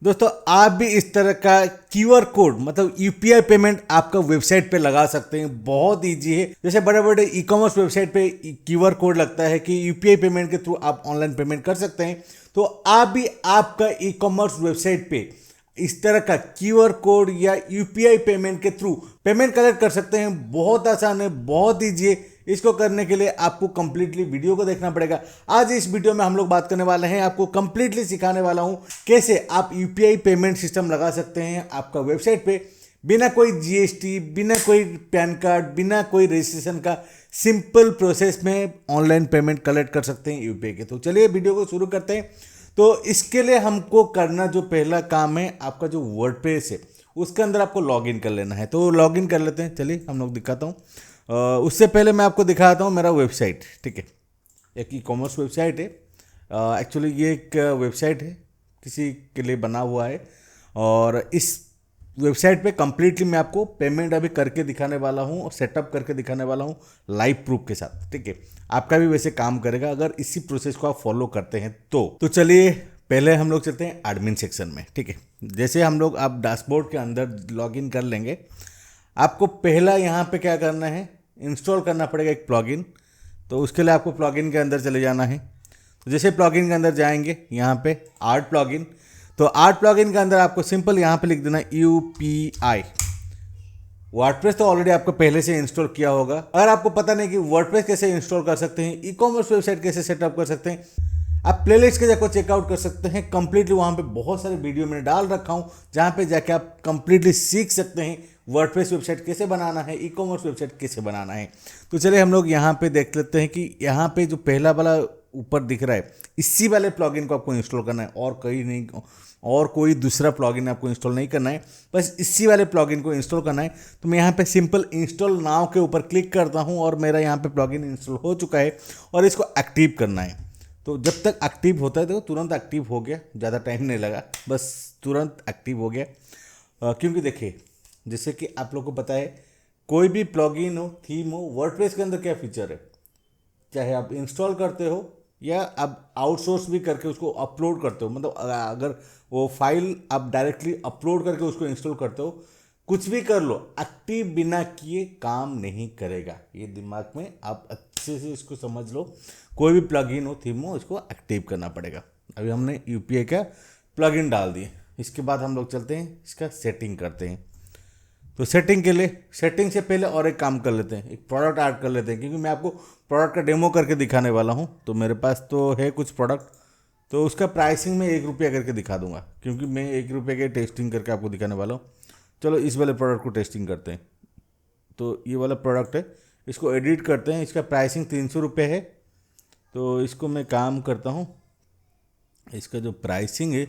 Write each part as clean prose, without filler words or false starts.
दोस्तों आप भी इस तरह का क्यूआर कोड मतलब यूपीआई पेमेंट आपका वेबसाइट पे लगा सकते हैं। बहुत इजी है। जैसे बड़े बड़े ई कॉमर्स वेबसाइट पे क्यूआर कोड लगता है कि यूपीआई पेमेंट के थ्रू आप ऑनलाइन पेमेंट कर सकते हैं, तो आप भी आपका ई कॉमर्स वेबसाइट पे इस तरह का क्यूआर कोड या यूपीआई पेमेंट के थ्रू पेमेंट कलेक्ट कर सकते हैं। बहुत आसान है, बहुत इजी है। इसको करने के लिए आपको कंप्लीटली वीडियो को देखना पड़ेगा। आज इस वीडियो में हम लोग बात करने वाले हैं, आपको कंप्लीटली सिखाने वाला हूं कैसे आप यूपीआई पेमेंट सिस्टम लगा सकते हैं आपका वेबसाइट पे बिना कोई जीएसटी, बिना कोई पैन कार्ड, बिना कोई रजिस्ट्रेशन का सिंपल प्रोसेस में ऑनलाइन पेमेंट कलेक्ट कर सकते हैं यूपीआई के। तो चलिए वीडियो को शुरू करते हैं। तो इसके लिए हमको करना जो पहला काम है, आपका जो वर्डप्रेस है उसके अंदर आपको लॉगिन कर लेना है। तो लॉगिन कर लेते हैं। चलिए हम लोग दिखाता हूँ। उससे पहले मैं आपको दिखाता हूँ मेरा वेबसाइट। ठीक है, एक ई कॉमर्स वेबसाइट है। एक्चुअली ये एक वेबसाइट है, किसी के लिए बना हुआ है। और इस वेबसाइट पे कंप्लीटली मैं आपको पेमेंट अभी करके दिखाने वाला हूँ और सेटअप करके दिखाने वाला हूँ लाइव प्रूफ के साथ। ठीक है, आपका भी वैसे काम करेगा अगर इसी प्रोसेस को आप फॉलो करते हैं तो चलिए पहले हम लोग चलते हैं एडमिन सेक्शन में। ठीक है, जैसे हम लोग आप डैशबोर्ड के अंदर लॉगिन कर लेंगे, आपको पहला यहाँ पे क्या करना है, इंस्टॉल करना पड़ेगा एक प्लगइन। तो उसके लिए आपको प्लगइन के अंदर चले जाना है। तो जैसे प्लगइन के अंदर जाएंगे यहाँ पे आर्ट प्लगइन, तो आर्ट प्लगइन के अंदर आपको सिंपल यहाँ पे लिख देना यूपीआई। वर्डप्रेस तो ऑलरेडी आपको पहले से इंस्टॉल किया होगा। अगर आपको पता नहीं कि वर्डप्रेस कैसे इंस्टॉल कर सकते हैं, ई कॉमर्स वेबसाइट कैसे सेटअप कर सकते हैं, आप प्लेलिस्ट के जाकर चेकआउट कर सकते हैं। कंप्लीटली वहाँ पे बहुत सारे वीडियो मैंने डाल रखा हूँ जहाँ पे जाके आप कंप्लीटली सीख सकते हैं वर्डप्रेस वेबसाइट कैसे बनाना है, ई कॉमर्स वेबसाइट कैसे बनाना है। तो चलिए हम लोग यहाँ पे देख लेते हैं कि यहाँ पे जो पहला वाला ऊपर दिख रहा है, इसी वाले प्लगइन को आपको इंस्टॉल करना है और कहीं नहीं, और कोई दूसरा प्लगइन आपको इंस्टॉल नहीं करना है, बस इसी वाले प्लगइन को इंस्टॉल करना है। तो मैं यहाँ पे सिंपल इंस्टॉल नाउ के ऊपर क्लिक करता हूँ और मेरा यहाँ पे प्लगइन इंस्टॉल हो चुका है और इसको एक्टिव करना है। तो जब तक एक्टिव होता है, देखो तुरंत एक्टिव हो गया, ज़्यादा टाइम नहीं लगा, बस तुरंत एक्टिव हो गया। क्योंकि देखिए जैसे कि आप लोग को पता है, कोई भी प्लगइन हो, थीम हो, वर्डप्रेस के अंदर क्या फीचर है, चाहे आप इंस्टॉल करते हो या आप आउटसोर्स भी करके उसको अपलोड करते हो, मतलब अगर वो फाइल आप डायरेक्टली अपलोड करके उसको इंस्टॉल करते हो, कुछ भी कर लो, एक्टिव बिना किए काम नहीं करेगा। ये दिमाग में आप अच्छे से इसको समझ लो। कोई भी प्लगइन हो, थीम हो, इसको एक्टिव करना पड़ेगा। अभी हमने यूपीआई का प्लगइन डाल दिए, इसके बाद हम लोग चलते हैं इसका सेटिंग करते हैं। तो सेटिंग के लिए, सेटिंग से पहले और एक काम कर लेते हैं, एक प्रोडक्ट ऐड कर लेते हैं, क्योंकि मैं आपको प्रोडक्ट का डेमो करके दिखाने वाला हूँ। तो मेरे पास तो है कुछ प्रोडक्ट, तो उसका प्राइसिंग मैं 1 रुपया करके दिखा दूंगा, क्योंकि मैं 1 रुपये के टेस्टिंग करके आपको दिखाने वाला हूँ। चलो इस वाले प्रोडक्ट को टेस्टिंग करते हैं। तो ये वाला प्रोडक्ट है, इसको एडिट करते हैं। इसका प्राइसिंग 300 रुपये है। तो इसको मैं काम करता हूँ, इसका जो प्राइसिंग है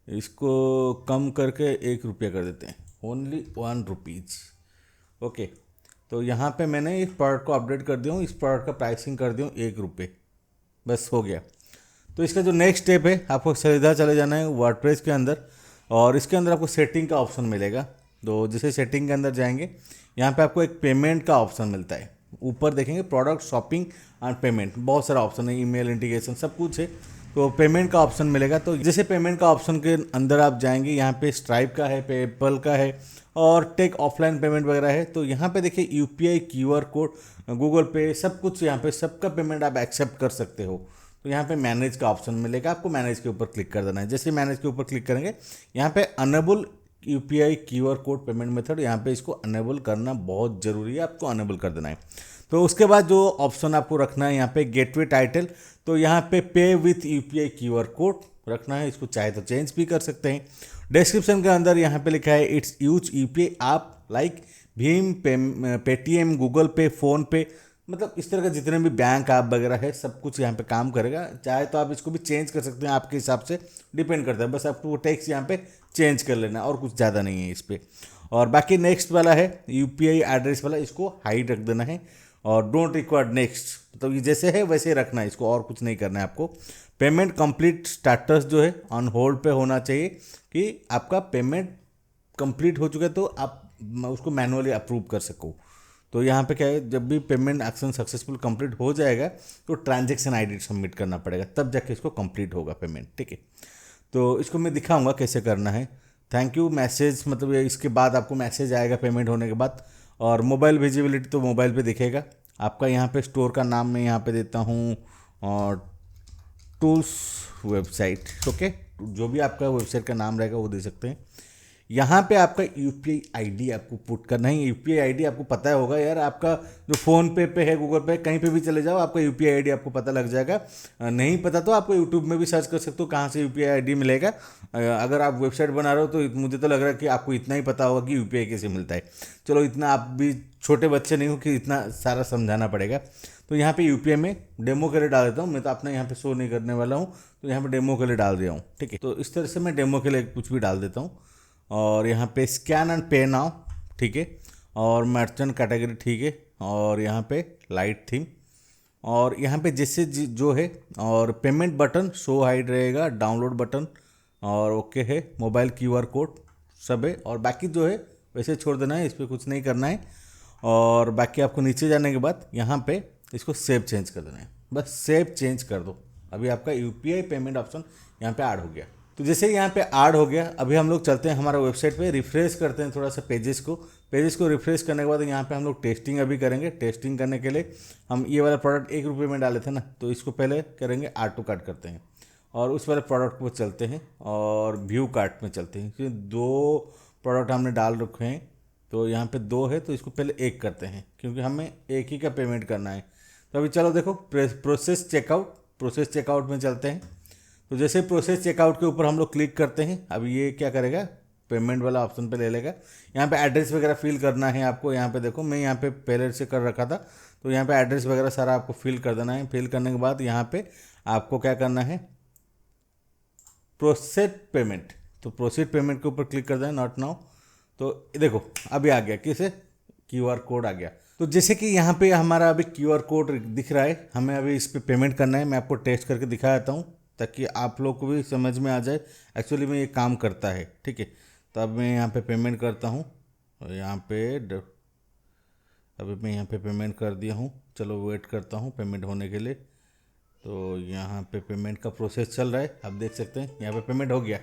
इसको कम करके 1 रुपया कर देते हैं, ओनली 1 रुपीज़। ओके, तो यहाँ पे मैंने इस प्रोडक्ट को अपडेट कर दिया हूँ, इस प्रोडक्ट का प्राइसिंग कर दिया हूँ 1 रुपये, बस हो गया। तो इसका जो नेक्स्ट स्टेप है, आपको सीधा चले जाना है वर्डप्रेस के अंदर और इसके अंदर आपको सेटिंग का ऑप्शन मिलेगा। तो जैसे सेटिंग के अंदर जाएंगे, यहाँ पे आपको एक पेमेंट का ऑप्शन मिलता है। ऊपर देखेंगे प्रोडक्ट, शॉपिंग एंड पेमेंट, बहुत सारा ऑप्शन है, ईमेल इंटीग्रेशन सब कुछ है। तो पेमेंट का ऑप्शन मिलेगा। तो जैसे पेमेंट का ऑप्शन के अंदर आप जाएंगे, यहाँ पे स्ट्राइप का है, पेपल का है और टेक ऑफलाइन पेमेंट वगैरह है। तो यहाँ पे देखिए यूपीआई, क्यूआर कोड, गूगल पे, सब कुछ यहाँ पे सबका पेमेंट आप एक्सेप्ट कर सकते हो। तो यहाँ पे मैनेज का ऑप्शन मिलेगा, आपको मैनेज के ऊपर क्लिक कर देना है। जैसे मैनेज के ऊपर क्लिक करेंगे, यहाँ पे enable UPI QR code payment method, यहाँ पे इसको अनेबल करना बहुत ज़रूरी है, आपको अनेबल कर देना है। तो उसके बाद जो ऑप्शन आपको रखना है यहाँ पे गेटवे टाइटल, तो यहाँ पे विथ यूपीआई क्यूआर कोड रखना है, इसको चाहे तो चेंज भी कर सकते हैं। डिस्क्रिप्शन के अंदर यहाँ पे लिखा है इट्स यूज यूपीआई आप लाइक भीम, पेटीएम, गूगल पे, फ़ोन पे, मतलब इस तरह का जितने भी बैंक ऐप वगैरह है सब कुछ यहाँ पे काम करेगा। चाहे तो आप इसको भी चेंज कर सकते हैं, आपके हिसाब से डिपेंड करता है, बस आपको वो टेक्स्ट यहाँ पे चेंज कर लेना और कुछ ज़्यादा नहीं है इस पर। और बाकी नेक्स्ट वाला है यूपीआई एड्रेस वाला, इसको हाइड रख देना है और डोंट रिक्वायर नेक्स्ट, मतलब ये जैसे है वैसे ही रखना है इसको, और कुछ नहीं करना है आपको। पेमेंट कंप्लीट स्टेटस जो है ऑन होल्ड पे होना चाहिए कि आपका पेमेंट कंप्लीट हो चुका है, तो आप उसको मैनुअली अप्रूव कर सको। तो यहाँ पे क्या है, जब भी पेमेंट एक्शन सक्सेसफुल कंप्लीट हो जाएगा तो ट्रांजैक्शन आईडी सबमिट करना पड़ेगा, तब जाके इसको कंप्लीट होगा पेमेंट। ठीक है, तो इसको मैं दिखाऊंगा कैसे करना है। थैंक यू मैसेज, मतलब ये इसके बाद आपको मैसेज आएगा पेमेंट होने के बाद। और मोबाइल विजिबिलिटी तो मोबाइल पे दिखेगा आपका। यहाँ पे स्टोर का नाम मैं यहाँ पे देता हूँ और टूल्स वेबसाइट। ओके, जो भी आपका वेबसाइट का नाम रहेगा वो दे सकते हैं। यहाँ पे आपका यूपीआई आईडी आपको पुट करना है। यूपीआई आईडी आपको पता होगा यार, आपका जो फ़ोन पे है, गूगल पे, कहीं पे भी चले जाओ आपका यूपीआई आईडी आपको पता लग जाएगा। नहीं पता तो आपको यूट्यूब में भी सर्च कर सकते हो कहाँ से यूपीआई आईडी मिलेगा। अगर आप वेबसाइट बना रहे हो तो मुझे तो लग रहा है कि आपको इतना ही पता होगा कि यूपीआई कैसे मिलता है। चलो, इतना आप भी छोटे बच्चे नहीं हो कि इतना सारा समझाना पड़ेगा। तो यहाँ पे यूपीआई में डेमो के लिए डाल देता हूँ। मैं तो अपना यहाँ पे शो नहीं करने वाला हूँ, तो यहाँ पे डेमो के लिए डाल दिया हूँ। ठीक है, तो इस तरह से मैं डेमो के लिए कुछ भी डाल देता हूँ। और यहाँ पे स्कैन एंड पे नाउ, ठीक है, और मर्चेंट कैटेगरी, ठीक है, और यहाँ पे लाइट थीम, और यहाँ पे जैसे जो है, और पेमेंट बटन शो हाइड रहेगा, डाउनलोड बटन और ओके है, मोबाइल क्यूआर कोड सब है। और बाकी जो है वैसे छोड़ देना है, इस पर कुछ नहीं करना है। और बाकी आपको नीचे जाने के बाद यहाँ पे इसको सेव चेंज कर देना है, बस सेव चेंज कर दो। अभी आपका यूपीआई पेमेंट ऑप्शन यहाँ पे ऐड हो गया। तो जैसे यहाँ पे ऐड हो गया, अभी हम लोग चलते हैं हमारा वेबसाइट पे, रिफ्रेश करते हैं थोड़ा सा पेजेस को रिफ्रेश करने के बाद यहाँ पे हम लोग टेस्टिंग अभी करेंगे। टेस्टिंग करने के लिए हम ये वाला प्रोडक्ट 1 रुपये में डाले थे ना, तो इसको पहले करेंगे ऐड टू कार्ट करते हैं और उस वाले प्रोडक्ट को चलते हैं और व्यू कार्ट में चलते हैं, क्योंकि 2 प्रोडक्ट हमने डाल रखे हैं। तो यहाँ पे 2 है तो इसको पहले 1 करते हैं, क्योंकि हमें एक ही का पेमेंट करना है। तो अभी चलो देखो, प्रोसेस चेकआउट में चलते हैं। तो जैसे प्रोसेस चेकआउट के ऊपर हम लोग क्लिक करते हैं, अब ये क्या करेगा, पेमेंट वाला ऑप्शन पे ले लेगा। यहाँ पे एड्रेस वगैरह फिल करना है आपको। यहाँ पे देखो, मैं यहाँ पे पहले से कर रखा था, तो यहाँ पे एड्रेस वगैरह सारा आपको फिल कर देना है। फिल करने के बाद यहाँ पे आपको क्या करना है, प्रोसेस पेमेंट। तो प्रोसेस पेमेंट के ऊपर क्लिक कर दें, नॉट नाउ। तो देखो अभी आ गया, किसे, क्यूआर कोड आ गया। तो जैसे कि यहाँ पे हमारा अभी क्यूआर कोड दिख रहा है, हमें अभी इस पर पेमेंट करना है। मैं आपको टेस्ट करके दिखा देता हूँ ताकि आप लोग को भी समझ में आ जाए एक्चुअली में ये काम करता है। ठीक है, तो अब मैं यहाँ पे पेमेंट करता हूँ और यहाँ पे अभी मैं यहाँ पे पेमेंट कर दिया हूँ। चलो वेट करता हूँ पेमेंट होने के लिए। तो यहाँ पे पेमेंट का प्रोसेस चल रहा है, आप देख सकते हैं यहाँ पे पेमेंट हो गया।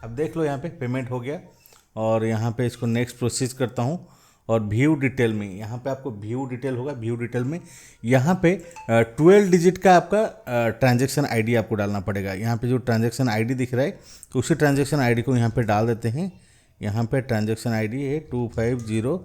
अब देख लो यहाँ पे पेमेंट हो गया। और यहाँ पे इसको नेक्स्ट प्रोसेस करता हूँ और व्यू डिटेल में, यहाँ पे आपको व्यू डिटेल होगा। व्यू डिटेल में यहाँ पे 12 डिजिट का आपका ट्रांजैक्शन आईडी आपको डालना पड़ेगा। यहाँ पे जो ट्रांजैक्शन आईडी दिख रहा है, तो उसी ट्रांजैक्शन आईडी को यहाँ पे डाल देते हैं। यहाँ पे ट्रांजैक्शन आईडी है 2509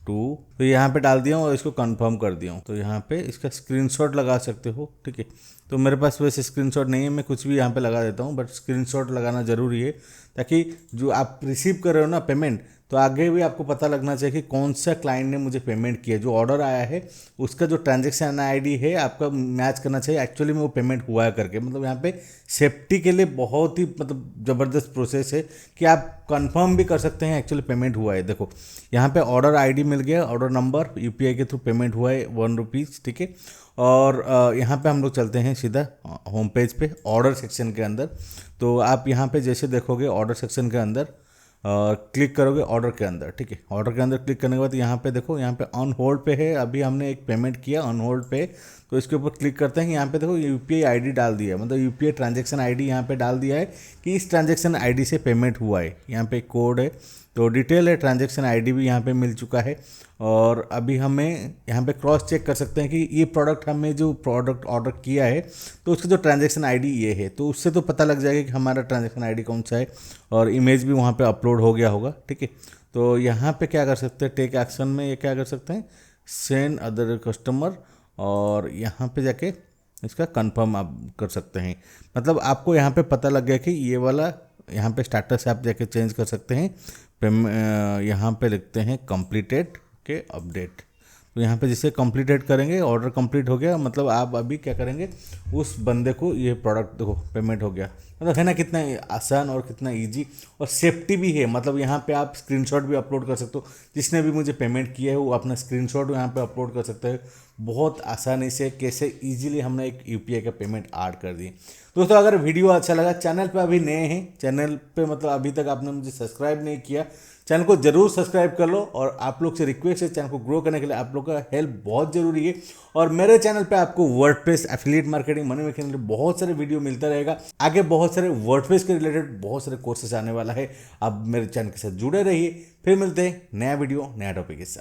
2, तो यहाँ पे डाल दिया हूँ और इसको कंफर्म कर दिया हूँ। तो यहाँ पे इसका स्क्रीनशॉट लगा सकते हो। ठीक है, तो मेरे पास वैसे स्क्रीनशॉट नहीं है, मैं कुछ भी यहाँ पे लगा देता हूँ, बट स्क्रीनशॉट लगाना ज़रूरी है ताकि जो आप रिसीव कर रहे हो ना पेमेंट, तो आगे भी आपको पता लगना चाहिए कि कौन सा क्लाइंट ने मुझे पेमेंट किया। जो ऑर्डर आया है उसका जो ट्रांजैक्शन आईडी है आपका मैच करना चाहिए एक्चुअली में वो पेमेंट हुआ है करके। मतलब यहाँ पे सेफ्टी के लिए बहुत ही मतलब ज़बरदस्त प्रोसेस है कि आप कंफर्म भी कर सकते हैं एक्चुअली पेमेंट हुआ है। देखो यहाँ पे ऑर्डर आईडी मिल गया, ऑर्डर नंबर, यूपीआई के थ्रू पेमेंट हुआ है 1 रुपीज़। ठीक है, और यहाँ पे हम लोग चलते हैं सीधा होम पेज पे ऑर्डर सेक्शन के अंदर। तो आप यहाँ पे जैसे देखोगे ऑर्डर सेक्शन के अंदर क्लिक करोगे ऑर्डर के अंदर। ठीक है, ऑर्डर के अंदर क्लिक करने के बाद यहाँ पे देखो, यहाँ पे ऑन होल्ड पे है, अभी हमने एक पेमेंट किया ऑन होल्ड पे, तो इसके ऊपर क्लिक करते हैं। यहाँ पे देखो यूपीआई आईडी डाल दिया है, मतलब यूपीआई ट्रांजैक्शन आईडी यहाँ पे डाल दिया है कि इस ट्रांजैक्शन आईडी से पेमेंट हुआ है। यहाँ पे कोड है, तो डिटेल है, ट्रांजैक्शन आईडी भी यहाँ पे मिल चुका है। और अभी हमें यहाँ पे क्रॉस चेक कर सकते हैं कि ये प्रोडक्ट, हमें जो प्रोडक्ट ऑर्डर किया है तो उसका जो ट्रांजैक्शन आईडी ये है, तो उससे तो पता लग जाएगा कि हमारा ट्रांजैक्शन आईडी कौन सा है। और इमेज भी वहाँ पे अपलोड हो गया होगा। ठीक है, तो यहाँ पे क्या कर सकते हैं, टेक एक्शन में ये क्या कर सकते हैं, सेंड अदर कस्टमर, और यहाँ पे जाके इसका कंफर्म आप कर सकते हैं। मतलब आपको यहाँ पे पता लग गया कि ये वाला, यहाँ पे स्टेटस आप जाके चेंज कर सकते हैं। यहाँ पे लिखते हैं कंप्लीटेड के अपडेट। तो यहाँ पे जिसे कंप्लीटेड करेंगे, ऑर्डर कंप्लीट हो गया, मतलब आप अभी क्या करेंगे, उस बंदे को ये प्रोडक्ट देखो पेमेंट हो गया। मतलब है ना कितना आसान और कितना इजी, और सेफ्टी भी है। मतलब यहाँ पे आप स्क्रीनशॉट भी अपलोड कर सकते हो, जिसने भी मुझे पेमेंट किया है वो अपना स्क्रीनशॉट यहाँ पे अपलोड कर सकते हैं बहुत आसानी से। कैसे इजीली हमने एक यूपीआई का पेमेंट ऐड कर दी। दोस्तों अगर वीडियो अच्छा लगा, चैनल पे अभी नए हैं, चैनल पे मतलब अभी तक आपने मुझे सब्सक्राइब नहीं किया, चैनल को जरूर सब्सक्राइब कर लो और आप लोग से रिक्वेस्ट है, चैनल को ग्रो करने के लिए आप लोग का हेल्प बहुत जरूरी है। और मेरे चैनल पे आपको WordPress, affiliate marketing, money making के लिए बहुत सारे वीडियो मिलता रहेगा। आगे बहुत सारे वर्डप्रेस के रिलेटेड बहुत सारे कोर्सेस आने वाला है। आप मेरे चैनल के साथ जुड़े रहिए। फिर मिलते हैं नया वीडियो नया टॉपिक के साथ।